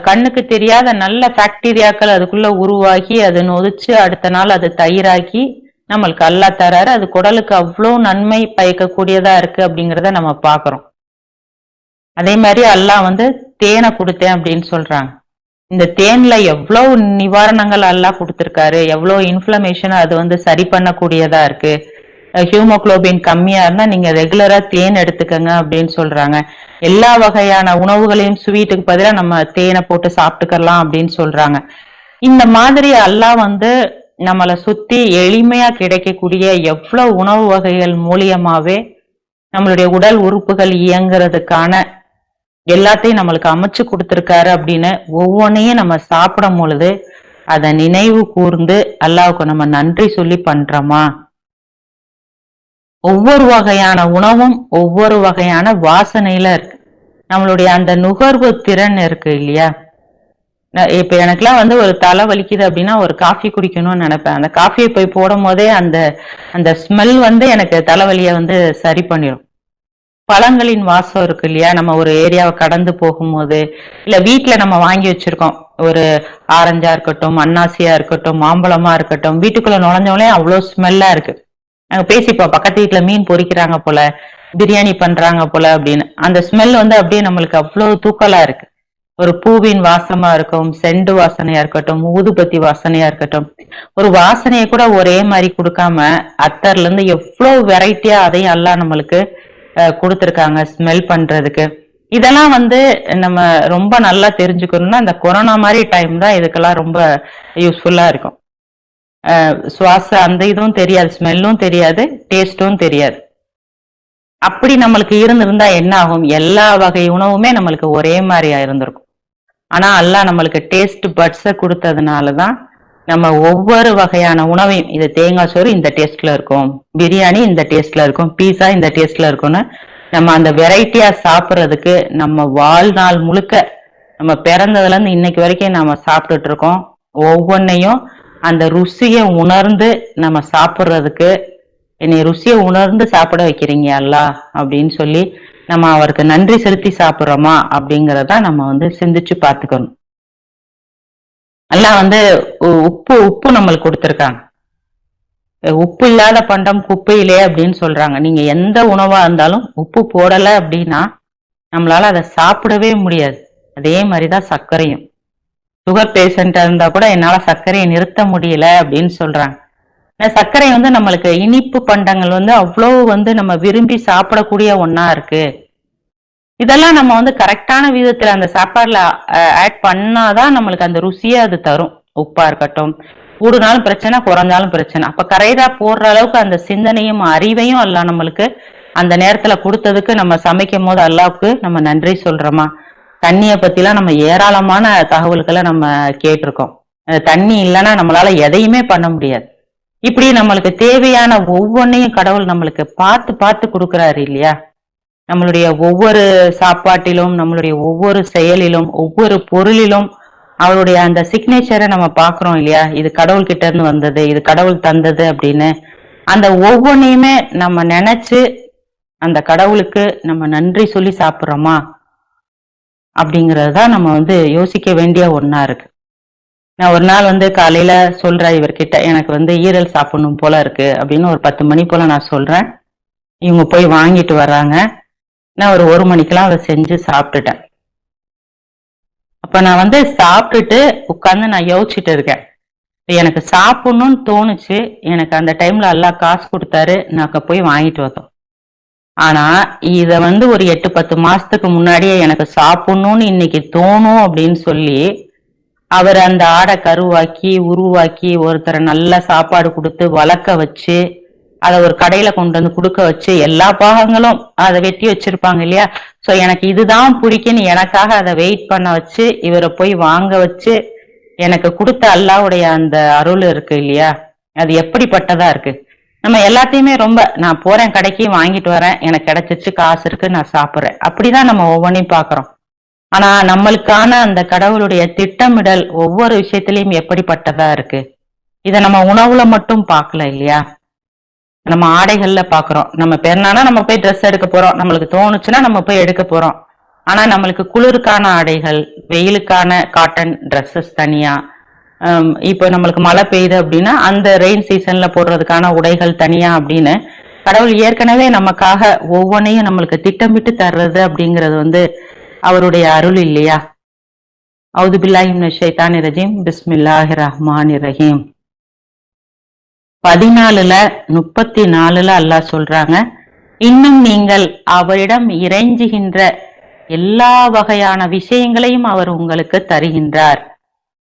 கண்ணுக்கு தெரியாத நல்ல பாக்டீரியாக்கள் அதுக்குள்ள உருவாகி அது நொதிச்சு அடுத்த நாள் அது தயிராக்கி நம்மளுக்கு அல்லாஹ் தராரு. அது குடலுக்கு அவ்வளவு நன்மை பயக்கக்கூடியதா இருக்கு அப்படிங்கிறத நம்ம பாக்குறோம். அதே மாதிரி அல்லாஹ் வந்து தேனை கொடுத்தேன் அப்படின்னு சொல்றாங்க. இந்த தேன்ல எவ்வளவு நிவாரணங்கள் அல்லாஹ் கொடுத்திருக்காரு, எவ்வளவு இன்ஃப்ளமேஷன் அது வந்து சரி பண்ணக்கூடியதா இருக்கு. ஹியூமோகுளோபின் கம்மியா இருந்தா நீங்க ரெகுலரா தேன் எடுத்துக்கங்க அப்படின்னு சொல்றாங்க. எல்லா வகையான உணவுகளையும் ஸ்வீட்டுக்கு பதிலா நம்ம தேனை போட்டு சாப்பிட்டுக்கலாம் அப்படின்னு சொல்றாங்க. இந்த மாதிரி அல்லாஹ் வந்து நம்மளை சுத்தி எளிமையா கிடைக்கக்கூடிய எவ்வளவு உணவு வகைகள் மூலியமாவே நம்மளுடைய உடல் உறுப்புகள் இயங்குறதுக்கான எல்லாத்தையும் நம்மளுக்கு அமைச்சு கொடுத்திருக்காரு அப்படின்னு ஒவ்வொன்னையும் நம்ம சாப்பிடும் பொழுது அதை நினைவு கூர்ந்து அல்லாவுக்கு நம்ம நன்றி சொல்லி பண்றோமா? ஒவ்வொரு வகையான உணவும் ஒவ்வொரு வகையான வாசனையில இருக்கு. நம்மளுடைய அந்த நுகர்வு திறன் இருக்கு இல்லையா? இப்ப எனக்குலாம் ஒரு தலை வலிக்குது அப்படின்னா ஒரு காஃபி குடிக்கணும்னு நினைப்பேன். அந்த காஃபியை போய் போடும் போதே அந்த அந்த ஸ்மெல் எனக்கு தலைவலியை சரி பண்ணிடும். பழங்களின் வாசம் இருக்கு இல்லையா? நம்ம ஒரு ஏரியாவை கடந்து போகும்போது, இல்ல வீட்டுல நம்ம வாங்கி வச்சிருக்கோம், ஒரு ஆரஞ்சா இருக்கட்டும், அன்னாசியா இருக்கட்டும், மாம்பழமா இருக்கட்டும், வீட்டுக்குள்ள நுழைஞ்சவங்களே அவ்வளவு ஸ்மெல்லா இருக்கு. நாங்க பேசிப்போம், பக்கத்து வீட்டுல மீன் பொரிக்கிறாங்க போல, பிரியாணி பண்றாங்க போல அப்படின்னு. அந்த ஸ்மெல் அப்படியே நம்மளுக்கு அவ்வளவு தூக்கலா இருக்கு. ஒரு பூவின் வாசமா இருக்கும், செண்டு வாசனையா இருக்கட்டும், ஊதுபத்தி வாசனையா இருக்கட்டும், ஒரு வாசனையை கூட ஒரே மாதிரி கொடுக்காம அத்தர்ல இருந்து எவ்வளவு வெரைட்டியா அதையும் எல்லாம் நம்மளுக்கு கொடுத்துருக்காங்க ஸ்மெல் பண்றதுக்கு. இதெல்லாம் நம்ம ரொம்ப நல்லா தெரிஞ்சுக்கணும்னா இந்த கொரோனா மாதிரி டைம் தான் இதுக்கெல்லாம் ரொம்ப யூஸ்ஃபுல்லா இருக்கும். சுவாச அந்த இதுவும் தெரியாது, ஸ்மெல்லும் தெரியாது, டேஸ்டும் தெரியாது. அப்படி நம்மளுக்கு இருந்திருந்தா என்ன ஆகும்? எல்லா வகை உணவுமே நம்மளுக்கு ஒரே மாதிரியா இருந்திருக்கும். ஆனா அல்லாஹ் நம்மளுக்கு டேஸ்ட் பட்ஸ கொடுத்ததுனாலதான் நம்ம ஒவ்வொரு வகையான உணவையும், இது தேங்காய் சோறு இந்த டேஸ்ட்ல இருக்கும், பிரியாணி இந்த டேஸ்ட்ல இருக்கும், பீஸா இந்த டேஸ்ட்ல இருக்கும்னு நம்ம அந்த வெரைட்டியா சாப்பிட்றதுக்கு நம்ம வாழ்நாள் முழுக்க, நம்ம பிறந்ததுல இருந்து இன்னைக்கு வரைக்கும் நம்ம சாப்பிட்டுட்டு இருக்கோம். ஒவ்வொன்னையும் அந்த ருசியை உணர்ந்து நம்ம சாப்பிட்றதுக்கு, என்னை ருசியை உணர்ந்து சாப்பிட வைக்கிறீங்க அல்லாஹ் அப்படின்னு சொல்லி நம்ம அவருக்கு நன்றி செலுத்தி சாப்பிட்றோமா அப்படிங்கறத நம்ம சிந்திச்சு பார்த்துக்கணும். எல்லாம் உப்பு நம்மளுக்கு கொடுத்துருக்காங்க. உப்பு இல்லாத பண்டம் குப்பையிலே அப்படின்னு சொல்றாங்க. நீங்க எந்த உணவா இருந்தாலும் உப்பு போடல அப்படின்னா நம்மளால அதை சாப்பிடவே முடியாது. அதே மாதிரிதான் சர்க்கரையும். சுகர் பேஷண்டா இருந்தா கூட என்னால சர்க்கரையை நிறுத்த முடியல அப்படின்னு சொல்றாங்க. சர்க்கரை நம்மளுக்கு இனிப்பு பண்டங்கள் அவ்வளவு நம்ம விரும்பி சாப்பிடக்கூடிய ஒன்னா இருக்கு. இதெல்லாம் நம்ம கரெக்டான விதத்துல அந்த சாப்பாடுல ஆட் பண்ணாதான் நம்மளுக்கு அந்த ருசியை அது தரும். உப்பா இருக்கட்டும், கூடுனாலும் பிரச்சனை, குறைஞ்சாலும் பிரச்சனை. அப்ப கரைதா போடுற அளவுக்கு அந்த சிந்தனையும் அறிவையும் எல்லாம் நம்மளுக்கு அந்த நேரத்துல கொடுத்ததுக்கு நம்ம சமைக்கும் போது அல்லாவுக்கு நம்ம நன்றி சொல்றோமா? தண்ணிய பத்திலாம் நம்ம ஏராளமான தகவல்களை நம்ம கேட்டிருக்கோம். தண்ணி இல்லைன்னா நம்மளால எதையுமே பண்ண முடியாது. இப்படி நம்மளுக்கு தேவையான ஒவ்வொன்னையும் கடவுள் நம்மளுக்கு பார்த்து பார்த்து கொடுக்குறாரு இல்லையா? நம்மளுடைய ஒவ்வொரு சாப்பாட்டிலும், நம்மளுடைய ஒவ்வொரு செயலிலும், ஒவ்வொரு பொருளிலும் அவருடைய அந்த சிக்னேச்சரை நம்ம பாக்குறோம் இல்லையா? இது கடவுள் கிட்ட இருந்து வந்தது, இது கடவுள் தந்தது அப்படின்னு. அந்த ஒவ்வொன்னையுமே நம்ம நினைச்சு அந்த கடவுளுக்கு நம்ம நன்றி சொல்லி சாப்பிட்றோமா அப்படிங்கறதுதான் நம்ம யோசிக்க வேண்டிய ஒன்னா இருக்கு. நான் ஒரு நாள் காலையில சொல்றேன் இவர்கிட்ட, எனக்கு ஈரல் சாப்பிடணும் போல இருக்கு அப்படின்னு. ஒரு 10 மணி போல நான் சொல்றேன். இவங்க போய் வாங்கிட்டு வர்றாங்க. நான் ஒரு 1 மணிக்கெல்லாம் அதை செஞ்சு சாப்பிட்டுட்டேன். அப்ப நான் சாப்பிட்டுட்டு உட்கார்ந்து நான் யோசிச்சுட்டு இருக்கேன். எனக்கு சாப்பிடணும்னு தோணுச்சு. எனக்கு அந்த டைம்ல எல்லாம் காசு கொடுத்தாரு, நான் போய் வாங்கிட்டு வந்தோம். ஆனா இத ஒரு 8-10 மாசத்துக்கு முன்னாடியே எனக்கு சாப்பிடணும்னு இன்னைக்கு தோணும் அப்படின்னு சொல்லி அவர் அந்த ஆடை கருவாக்கி உருவாக்கி ஒருத்தரை நல்ல சாப்பாடு கொடுத்து வளர்க்க வச்சு அதை ஒரு கடையில கொண்டு கொடுக்க வச்சு எல்லா பாகங்களும் அதை வெட்டி வச்சிருப்பாங்க இல்லையா? சோ எனக்கு இதுதான் பிடிக்குன்னு எனக்காக அதை வெயிட் பண்ண வச்சு இவரை போய் வாங்க வச்சு எனக்கு கொடுத்த அல்லாவுடைய அந்த அருள் இருக்கு இல்லையா? அது எப்படிப்பட்டதா இருக்கு. நம்ம எல்லாத்தையுமே ரொம்ப, நான் போறேன் கடைக்கு வாங்கிட்டு வரேன், எனக்கு கிடைச்சிச்சு, காசு இருக்கு, நான் சாப்பிட்றேன், அப்படிதான் நம்ம ஒவ்வொன்றையும் பாக்குறோம். ஆனா நம்மளுக்கான அந்த கடவுளுடைய திட்டமிடல் ஒவ்வொரு விஷயத்திலயும் எப்படிப்பட்டதா இருக்கு. இதை நம்ம உணவுல மட்டும் பார்க்கல இல்லையா? நம்ம ஆடைகள்ல பாக்குறோம். நம்ம பெருநானா நம்ம போய் ட்ரெஸ் எடுக்க போறோம், நம்மளுக்கு தோணுச்சுன்னா நம்ம போய் எடுக்க போறோம். ஆனா நம்மளுக்கு குளிருக்கான ஆடைகள், வெயிலுக்கான காட்டன் ட்ரெஸ்ஸஸ் தனியா, இப்போ நம்மளுக்கு மழை பெய்யுது அப்படின்னா அந்த ரெயின் சீசன்ல போடுறதுக்கான உடைகள் தனியா அப்படின்னு கடவுள் ஏற்கனவே நமக்காக ஒவ்வொன்றையும் நம்மளுக்கு திட்டமிட்டு தர்றது அப்படிங்கிறது அவருடைய அருள் இல்லையா? அவுது பில்லாஹி மினஷ் ஷைத்தானிர் ரஜீம். பிஸ்மில்லாஹிர் ரஹ்மானிர் ரஹீம். 14:34 அல்லாஹ் சொல்றாங்க, இன்னும் நீங்கள் அவரிடம் இறைஞ்சுகின்ற எல்லா வகையான விஷயங்களையும் அவர் உங்களுக்கு தருகின்றார்.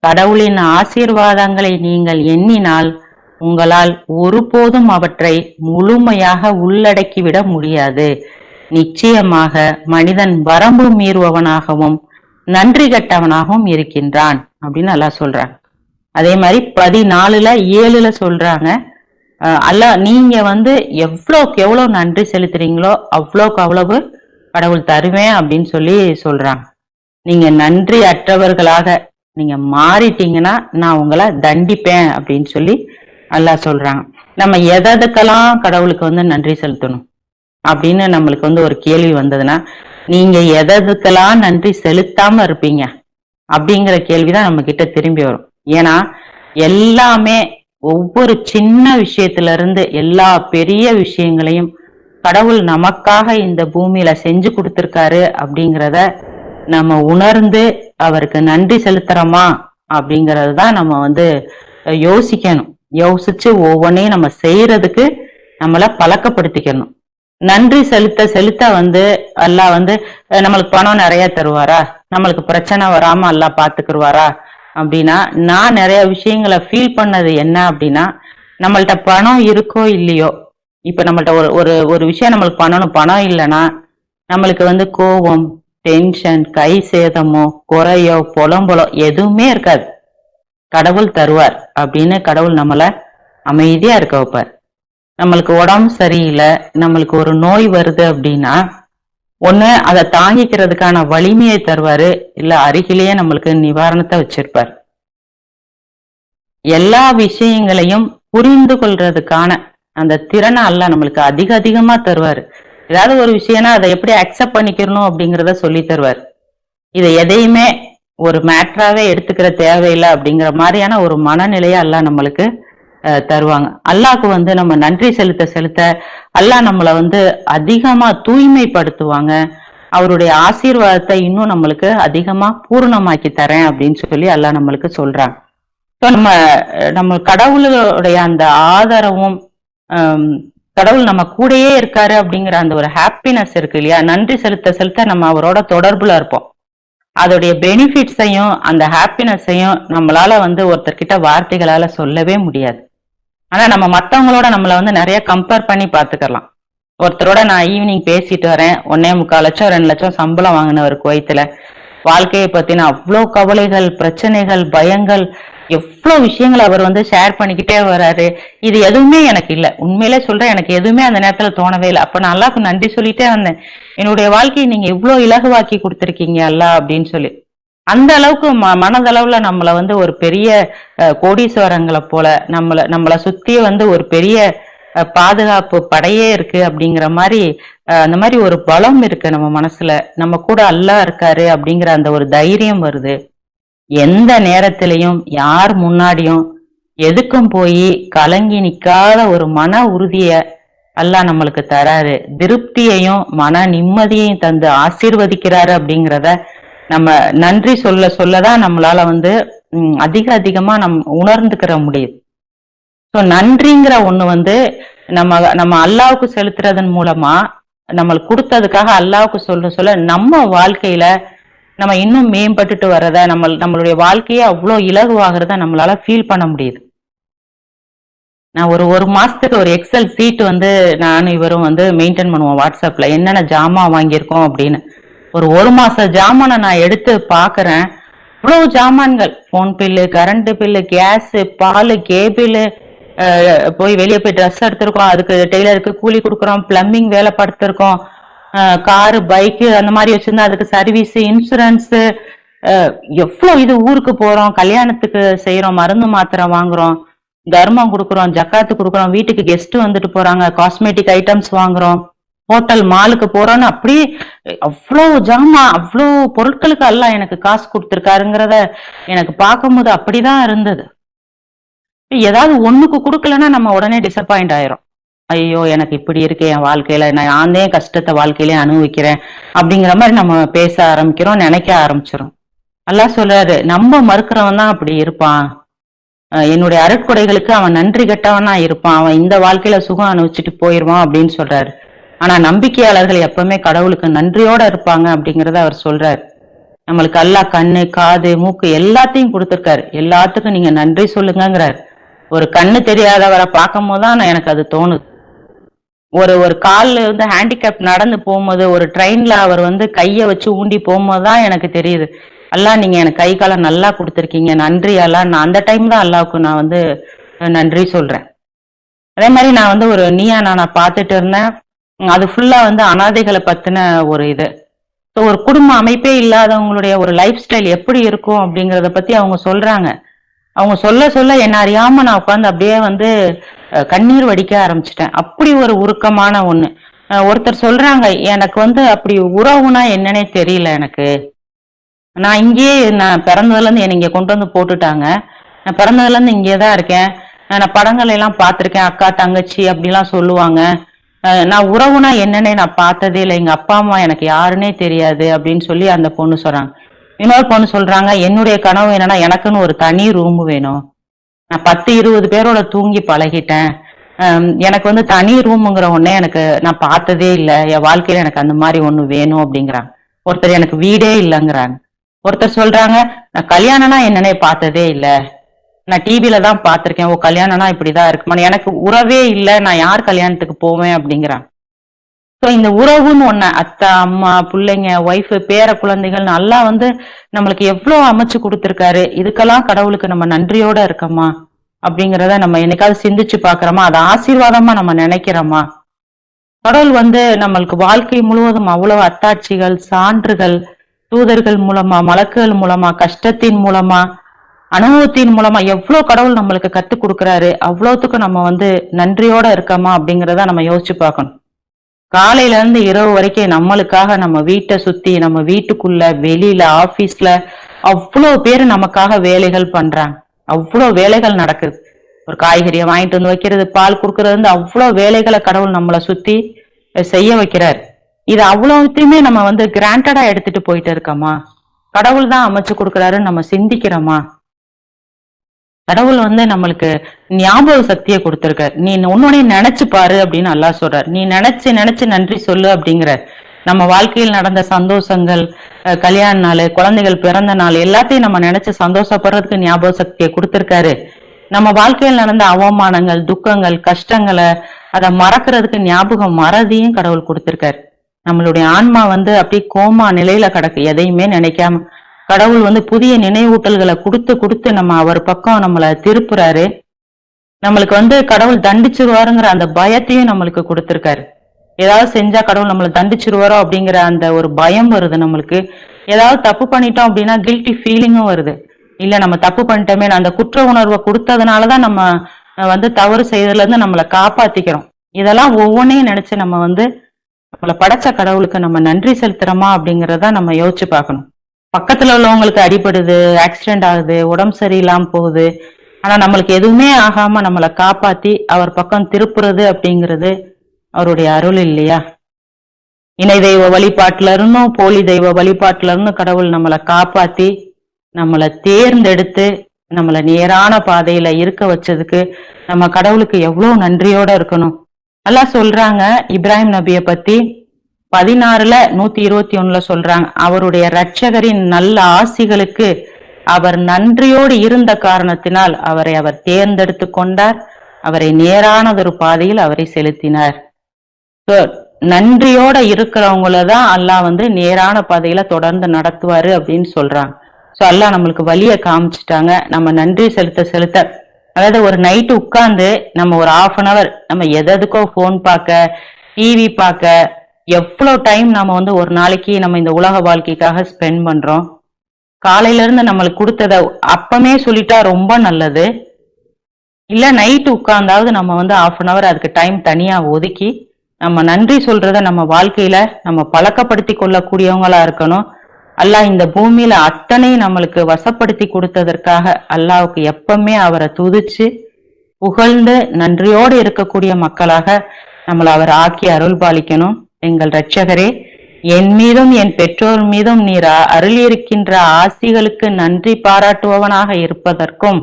கடவுளின் ஆசீர்வாதங்களை நீங்கள் எண்ணினால் உங்களால் ஒருபோதும் அவற்றை முழுமையாக உள்ளடக்கிவிட முடியாது. நிச்சயமாக மனிதன் வரம்பு மீறுபவனாகவும் நன்றி கெட்டவனாகவும் இருக்கின்றான் அப்படின்னு அல்லாஹ் சொல்றாங்க. அதே மாதிரி 14:7 சொல்றாங்க, அல்லாஹ் நீங்க எவ்வளவுக்கு எவ்வளவு நன்றி செலுத்துறீங்களோ அவ்வளவுக்கு அவ்வளவு கடவுள் தருவேன் அப்படின்னு சொல்லி சொல்றாங்க. நீங்க நன்றி அற்றவர்களாக நீங்க மாறிட்டீங்கன்னா நான் உங்களை தண்டிப்பேன் அப்படின்னு சொல்லி அல்லாஹ் சொல்றாங்க. நம்ம எதற்கெல்லாம் கடவுளுக்கு நன்றி செலுத்தணும் அப்படின்னு நம்மளுக்கு ஒரு கேள்வி வந்ததுன்னா, நீங்க எதற்கெல்லாம் நன்றி செலுத்தாம இருப்பீங்க அப்படிங்கிற கேள்விதான் நம்ம கிட்ட திரும்பி வரும். ஏன்னா எல்லாமே ஒவ்வொரு சின்ன விஷயத்துல இருந்து எல்லா பெரிய விஷயங்களையும் கடவுள் நமக்காக இந்த பூமியில செஞ்சு கொடுத்திருக்காரு அப்படிங்கிறத நம்ம உணர்ந்து அவருக்கு நன்றி செலுத்துறோமா அப்படிங்கறது தான் நம்ம யோசிக்கணும். யோசிச்சு ஒவ்வொன்றையும் நம்ம செய்யறதுக்கு நம்மள பழக்கப்படுத்திக்கணும். நன்றி செலுத்த செலுத்த அல்லாஹ் நம்மளுக்கு பணம் நிறைய தருவாரா, நம்மளுக்கு பிரச்சனை வராம அல்லாஹ் பாத்துக்குருவாரா அப்படின்னா, நான் நிறைய விஷயங்களை ஃபீல் பண்ணது என்ன அப்படின்னா, நம்மள்ட்ட பணம் இருக்கோ இல்லையோ, இப்ப நம்மள்ட்ட ஒரு ஒரு விஷயம் நம்மளுக்கு பண்ணணும், பணம் இல்லைன்னா நம்மளுக்கு கோபம், டென்ஷன், கை சேதமோ குறையோ புலம்பலோ எதுவுமே இருக்காது. கடவுள் தருவார் அப்படின்னு கடவுள் நம்மள அமைதியா இருக்க வைப்பார். நம்மளுக்கு உடம்பு சரியில்லை, நம்மளுக்கு ஒரு நோய் வருது அப்படின்னா ஒண்ணு அதை தாங்கிக்கிறதுக்கான வலிமையை தருவாரு, இல்ல அருகிலேயே நம்மளுக்கு நிவாரணத்தை வச்சிருப்பார். எல்லா விஷயங்களையும் புரிந்து கொள்றதுக்கான அந்த திறனை அல்லாஹ் நம்மளுக்கு அதிகமா தருவாரு. ஏதாவது ஒரு விஷயம்னா அதை எப்படி அக்செப்ட் பண்ணிக்கணும் அப்படிங்கிறத சொல்லி தருவார். இதை எதையுமே ஒரு மேட்டராவே எடுத்துக்கிற தேவையில்லை அப்படிங்கிற மாதிரியான ஒரு மனநிலையை அல்லாஹ் நம்மளுக்கு தருவாங்க. அல்லாஹ்க்கு நம்ம நன்றி செலுத்த செலுத்த அல்லாஹ் நம்மளை அதிகமா தூய்மைப்படுத்துவாங்க. அவருடைய ஆசீர்வாதத்தை இன்னும் நம்மளுக்கு அதிகமா பூரணமாக்கி தரேன் அப்படின்னு சொல்லி அல்லாஹ் நம்மளுக்கு சொல்றாங்க. நம்ம கடவுளுடைய அந்த ஆதரவும் கடவுள் நம்ம கூடயே இருக்காரு அப்படிங்கிற அந்த ஒரு ஹாப்பினஸ் இருக்கு இல்லையா, நன்றி செலுத்த செலுத்த நம்ம அவரோட தொடர்புல இருப்போம். அதோடைய பெனிஃபிட்ஸையும் அந்த ஹாப்பினஸையும் நம்மளால ஒருத்தர்கிட்ட வார்த்தைகளால சொல்லவே முடியாது. ஆனா நம்ம மத்தவங்களோட நம்மள நிறைய கம்பேர் பண்ணி பாத்துக்கலாம். ஒருத்தரோட நான் ஈவினிங் பேசிட்டு வரேன், 1.25 லட்சம் 2 லட்சம் சம்பளம் வாங்கினவர் குவைத்துல, வாழ்க்கையை பத்தின அவ்வளோ கவலைகள், பிரச்சனைகள், பயங்கள், எவ்வளவு விஷயங்கள் அவர் ஷேர் பண்ணிக்கிட்டே வர்றாரு. இது எதுவுமே எனக்கு இல்லை, உண்மையிலே சொல்றேன், எனக்கு எதுவுமே அந்த நேரத்துல தோணவே இல்லை. அப்ப நான் அல்லாஹ்க்கு நன்றி சொல்லிட்டே வந்தேன், என்னுடைய வாழ்க்கையை நீங்க இவ்வளவு இலகுவாக்கி கொடுத்துருக்கீங்க அல்லாஹ் அப்படின்னு சொல்லி. அந்த அளவுக்கு மனதளவுல நம்மள ஒரு பெரிய கோடீஸ்வரங்களை போல நம்மளை சுத்தி ஒரு பெரிய பாதுகாப்பு படையே இருக்கு அப்படிங்கிற மாதிரி அந்த மாதிரி ஒரு பலம் இருக்கு நம்ம மனசுல. நம்ம கூட அல்லாஹ் இருக்காரு அப்படிங்கிற அந்த ஒரு தைரியம் வருது. எந்த நேரத்திலையும் யார் முன்னாடியும் எதுக்கும் போய் கலங்கி நிக்காத ஒரு மன உறுதிய அல்லாஹ் நம்மளுக்கு தராரு. திருப்தியையும் மன நிம்மதியையும் தந்து ஆசீர்வதிக்கிறாரு அப்படிங்கிறத நம்ம நன்றி சொல்ல சொல்லதான் நம்மளால அதிகமா உணர்ந்துக்கிற முடியுது. ஸோ நன்றிங்கிற ஒண்ணு நம்ம அல்லாவுக்கு செலுத்துறதன் மூலமா நம்மளுக்கு கொடுத்ததுக்காக அல்லாவுக்கு சொல்ல நம்ம வாழ்க்கையில நம்ம இன்னும் மேம்பட்டுட்டு வர்றத, நம்மளுடைய வாழ்க்கையே அவ்வளோ இலகுவாகிறத நம்மளால ஃபீல் பண்ண முடியுது. நான் ஒரு மாசத்துக்கு ஒரு எக்ஸல் சீட் நானும் இவரும் மெயின்டைன் பண்ணுவோம் வாட்ஸ்அப்ல, என்னென்ன ஜாமான் வாங்கியிருக்கோம் அப்படின்னு. ஒரு மாச ஜாமானை நான் எடுத்து பாக்குறேன், இவ்வளவு ஜாமான்கள், phone bill, current bill, gas, பால், கேபிள், போய் வெளியே போய் ட்ரெஸ் எடுத்திருக்கோம், அதுக்கு டெய்லருக்கு கூலி கொடுக்குறோம், பிளம்பிங் வேலை படுத்திருக்கோம், காரு, பைக்கு அந்த மாதிரி வச்சிருந்தா அதுக்கு சர்வீஸ், இன்சூரன்ஸ், எவ்வளவு இது, ஊருக்கு போறோம், கல்யாணத்துக்கு செய்யறோம், மருந்து மாத்திரை வாங்குறோம், தர்மம் கொடுக்குறோம், ஜக்காத்து கொடுக்குறோம், வீட்டுக்கு கெஸ்ட் வந்துட்டு போறாங்க, காஸ்மெட்டிக் ஐட்டம்ஸ் வாங்குறோம், ஹோட்டல் மாலுக்கு போறோம்னு அப்படி அவ்வளவு ஜாமா, அவ்வளவு பொருட்களுக்கு எல்லாம் எனக்கு காசு கொடுத்துருக்காருங்கிறத எனக்கு பார்க்கும்போது அப்படிதான் இருந்தது. ஏதாவது ஒண்ணுக்கு கொடுக்கலன்னா நம்ம உடனே டிசப்பாயிண்ட் ஆயிரும். ஐயோ எனக்கு இப்படி இருக்கு என் வாழ்க்கையில, நான் ஆந்தே கஷ்டத்தை வாழ்க்கையிலே அனுபவிக்கிறேன் அப்படிங்கிற மாதிரி நம்ம பேச ஆரம்பிக்கிறோம், நினைக்க ஆரம்பிச்சிடும். அல்லாஹ் சொல்றாரு, நம்ம மறுக்கிறவன் தான் அப்படி இருப்பான், என்னுடைய அருட்கொடைகளுக்கு அவன் நன்றி கெட்டவனா இருப்பான், அவன் இந்த வாழ்க்கையில சுகம் அனுபவிச்சுட்டு போயிருவான் அப்படின்னு சொல்றாரு. ஆனா நம்பிக்கையாளர்கள் எப்பவுமே கடவுளுக்கு நன்றியோட இருப்பாங்க அப்படிங்கறத அவர் சொல்றாரு. நம்மளுக்கு அல்லாஹ் கண்ணு, காது, மூக்கு எல்லாத்தையும் கொடுத்திருக்காரு, எல்லாத்துக்கும் நீங்க நன்றி சொல்லுங்கிறார். ஒரு கண்ணு தெரியாதவரை பார்க்கும் போதுதான் எனக்கு அது தோணுது. ஒரு ஒரு கால்ல வந்து ஹேண்டிகேப் நடந்து போகும்போது, ஒரு ட்ரெயின்ல அவர் வந்து கைய வச்சு ஊண்டி போகும்போதுதான் எனக்கு தெரியுது. அல்லாஹ் நீங்க எனக்கு கை காலம் நல்லா குடுத்துருக்கீங்க. நன்றி அல்லாஹ். நான் அந்த டைம் தான் அல்லாஹ்வுக்கு நான் வந்து நன்றி சொல்றேன். அதே மாரி நான் வந்து ஒரு நீயா நானா பார்த்துட்டு இருந்தேன். அது ஃபுல்லா வந்து அனாதைகள பத்தின ஒரு இது. ஸோ ஒரு குடும்ப அமைப்பே இல்லாதவங்களுடைய ஒரு லைஃப் ஸ்டைல் எப்படி இருக்கும் அப்படிங்கிறத பத்தி அவங்க சொல்றாங்க. அவங்க சொல்ல சொல்ல என்ன அறியாம நான் உட்கார்ந்து அப்படியே வந்து கண்ணீர் வடிக்க ஆரம்பிச்சுட்டேன். அப்படி ஒரு உருக்கமான ஒண்ணு. ஒருத்தர் சொல்றாங்க, எனக்கு வந்து அப்படி உறவுனா என்னன்னே தெரியல எனக்கு. நான் பிறந்ததுல இருந்து என்னை இங்க கொண்டு வந்து போட்டுட்டாங்க. நான் பிறந்ததுல இருந்து இங்கே தான் இருக்கேன். நான் படங்கள் எல்லாம் பார்த்திருக்கேன். அக்கா, தங்கச்சி அப்படிலாம் சொல்லுவாங்க. நான் உறவுனா என்னன்னே நான் பார்த்ததே இல்ல. எங்க அப்பா, அம்மா எனக்கு யாருன்னே தெரியாது அப்படின்னு சொல்லி அந்த பொண்ணு சொல்றாங்க. இன்னொரு பொண்ணு சொல்றாங்க, என்னுடைய கனவு என்னன்னா எனக்குன்னு ஒரு தனி ரூம் வேணும். நான் 10, 20 பேரோட தூங்கி பழகிட்டேன். எனக்கு வந்து தனி ரூமுங்கிற ஒண்ணே எனக்கு நான் பார்த்ததே இல்ல. என் வாழ்க்கையில எனக்கு அந்த மாதிரி ஒண்ணு வேணும் அப்படிங்கிறாங்க. ஒருத்தர் எனக்கு வீடே இல்லைங்கிறாங்க. ஒருத்தர் சொல்றாங்க, நான் கல்யாணம்னா என்னன்னே பார்த்ததே இல்ல. நான் டிவில தான் பார்த்திருக்கேன். ஓ கல்யாணம்னா இப்படிதான் இருக்குமா? எனக்கு உறவே இல்ல. நான் யார் கல்யாணத்துக்கு போவேன் அப்படிங்கிறாங்க. சோ இந்த உறவுன்னு ஒண்ணு அத்தை, அம்மா, பிள்ளைங்க, ஒய்ஃப், பேர குழந்தைகள் அல்லாஹ் வந்து நம்மளுக்கு எவ்வளவு அமைச்சு கொடுத்திருக்காரு. இதுக்கெல்லாம் கடவுளுக்கு நம்ம நன்றியோட இருக்கோமா அப்படிங்கிறத நம்ம என்னைக்காவது சிந்திச்சு பாக்குறோமா? அதை ஆசீர்வாதமா நம்ம நினைக்கிறோமா? கடவுள் வந்து நம்மளுக்கு வாழ்க்கை முழுவதும் அவ்வளவு அத்தாட்சிகள், சான்றுகள், தூதர்கள் மூலமா, மலக்குகள் மூலமா, கஷ்டத்தின் மூலமா, அனுபவத்தின் மூலமா எவ்வளவு கடவுள் நம்மளுக்கு கத்து கொடுக்கறாரு. அவ்வளவுத்துக்கும் நம்ம வந்து நன்றியோட இருக்கோமா அப்படிங்கிறத நம்ம யோசிச்சு பார்க்கணும். காலையில இருந்து இரவு வரைக்கும் நம்மளுக்காக நம்ம வீட்டை சுத்தி, நம்ம வீட்டுக்குள்ள, வெளியில, ஆபீஸ்ல அவ்வளவு பேரு நமக்காக வேலைகள் பண்றாங்க. அவ்வளவு வேலைகள் நடக்குது. ஒரு காய்கறியை வாங்கிட்டு வந்து வைக்கிறது, பால் கொடுக்கறது இருந்து அவ்வளவு வேலைகளை கடவுள் நம்மளை சுத்தி செய்ய வைக்கிறார். இது அவ்வளவுத்தையுமே நம்ம வந்து கிராண்டடா எடுத்துட்டு போயிட்டு இருக்கோமா? கடவுள் தான் அமைச்சு கொடுக்கறாருன்னு நம்ம சிந்திக்கிறோமா? கடவுள் வந்து நம்மளுக்கு ஞாபக சக்தியை கொடுத்திருக்காரு. நீ உன்னோடனே நினைச்சு பாரு அப்படின்னு அல்லாஹ் சொல்றார். நீ நினைச்சு நினைச்சு நன்றி சொல்லு அப்படிங்கிற. நம்ம வாழ்க்கையில் நடந்த சந்தோஷங்கள், கல்யாண நாள், குழந்தைகள் பிறந்த நாள் எல்லாத்தையும் நம்ம நினைச்சு சந்தோஷப்படுறதுக்கு ஞாபக சக்தியை கொடுத்திருக்காரு. நம்ம வாழ்க்கையில் நடந்த அவமானங்கள், துக்கங்கள், கஷ்டங்களை அதை மறக்கிறதுக்கு ஞாபகம் மறதியும் கடவுள் கொடுத்திருக்காரு. நம்மளுடைய ஆன்மா வந்து அப்படியே கோமா நிலையில கிடக்கு, எதையுமே நினைக்காம. கடவுள் வந்து புதிய நினைவூட்டல்களை கொடுத்து கொடுத்து நம்ம அவர் பக்கம் நம்மளை திருப்புறாரு. நம்மளுக்கு வந்து கடவுள் தண்டிச்சிருவாருங்கிற அந்த பயத்தையும் நம்மளுக்கு கொடுத்திருக்காரு. ஏதாவது செஞ்சா கடவுள் நம்மளை தண்டிச்சிருவாரோ அப்படிங்கிற அந்த ஒரு பயம் வருது நம்மளுக்கு. ஏதாவது தப்பு பண்ணிட்டோம் அப்படின்னா கில்ட்டி ஃபீலிங்கும் வருது. இல்ல நம்ம தப்பு பண்ணிட்டோமே, அந்த குற்ற உணர்வை கொடுத்ததுனாலதான் நம்ம வந்து தவறு செய்யறதுல இருந்து நம்மளை காப்பாத்திக்கிறோம். இதெல்லாம் ஒவ்வொன்னையும் நினைச்சு நம்ம வந்து நம்மளை படைச்ச கடவுளுக்கு நம்ம நன்றி செலுத்துறோமா அப்படிங்கறத நம்ம யோசிச்சு பார்க்கணும். பக்கத்துல உள்ளவங்களுக்கு அடிபடுது, ஆக்சிடென்ட் ஆகுது, உடம்பு சரியில்லாம போகுது. ஆனா நம்மளுக்கு எதுவுமே ஆகாம நம்மளை காப்பாத்தி அவர் பக்கம் திருப்புறது அப்படிங்கிறது அவருடைய அருள் இல்லையா? இணை தெய்வ வழிபாட்டுல இருந்தும், போலி தெய்வ வழிபாட்டுல இருந்தும் கடவுள் நம்மளை காப்பாத்தி நம்மளை தேர்ந்தெடுத்து நம்மளை நேரான பாதையில இருக்க வச்சதுக்கு நம்ம கடவுளுக்கு எவ்வளவு நன்றியோட இருக்கணும். அல்லாஹ் சொல்றாங்க இப்ராஹிம் நபியை பத்தி 16:121 சொல்றாங்க, அவருடைய இரட்சகரின் நல்ல ஆசிகளுக்கு அவர் நன்றியோடு இருந்த காரணத்தினால் அவரை அவர் தேர்ந்தெடுத்து கொண்டார், அவரை நேரானதொரு பாதையில் அவரை செலுத்தினார். நன்றியோட இருக்கிறவங்களதான் அல்லாஹ் வந்து நேரான பாதையில தொடர்ந்து நடத்துவாரு அப்படின்னு சொல்றாங்க. சோ அல்லாஹ் நம்மளுக்கு வழிய காமிச்சிட்டாங்க. நம்ம நன்றி செலுத்த செலுத்த, அதாவது ஒரு நைட்டு உட்கார்ந்து நம்ம ஒரு 1/2 hour நம்ம எதுக்கோ போன் பார்க்க, டிவி பார்க்க, எவ்வளவு டைம் நம்ம வந்து ஒரு நாளைக்கு நம்ம இந்த உலக வாழ்க்கைக்காக ஸ்பெண்ட் பண்றோம். காலையில இருந்து நம்மளுக்கு கொடுத்தத அப்பமே சொல்லிட்டா ரொம்ப நல்லது. இல்ல நைட்டு உட்கார்ந்தாவது நம்ம வந்து 1/2 hour அதுக்கு டைம் தனியா ஒதுக்கி நம்ம நன்றி சொல்றத நம்ம வாழ்க்கையில நம்ம பழக்கப்படுத்தி கொள்ளக்கூடியவங்களா இருக்கணும். அல்லாஹ் இந்த பூமியில அத்தனை நம்மளுக்கு வசப்படுத்தி கொடுத்ததற்காக அல்லாஹ்வுக்கு எப்பவுமே அவரை துதிச்சு புகழ்ந்து நன்றியோடு இருக்கக்கூடிய மக்களாக நம்மளை அவர் ஆக்கி அருள் பாலிக்கணும். எங்கள் இரட்சகரே, என் மீதும் என் பெற்றோர் மீதும் நீர் அருளியிருக்கின்ற ஆசிகளுக்கு நன்றி பாராட்டுபவனாக இருப்பதற்கும்,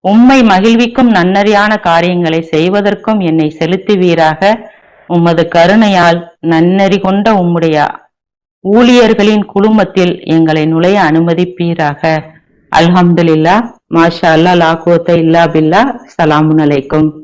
உம்மை மகிழ்விக்கும் நன்னறியான காரியங்களை செய்வதற்கும் என்னை செலுத்துவீராக. உமது கருணையால் நன்னறி கொண்ட உம்முடைய ஊழியர்களின் குழுமத்தில் எங்களை நுழைய அனுமதிப்பீராக. அல்ஹம்துலில்லாஹ், மாஷா அல்லாஹ், லா குவத்த இல்லா பில்லா. ஸலாமுன் அலைக்கும்.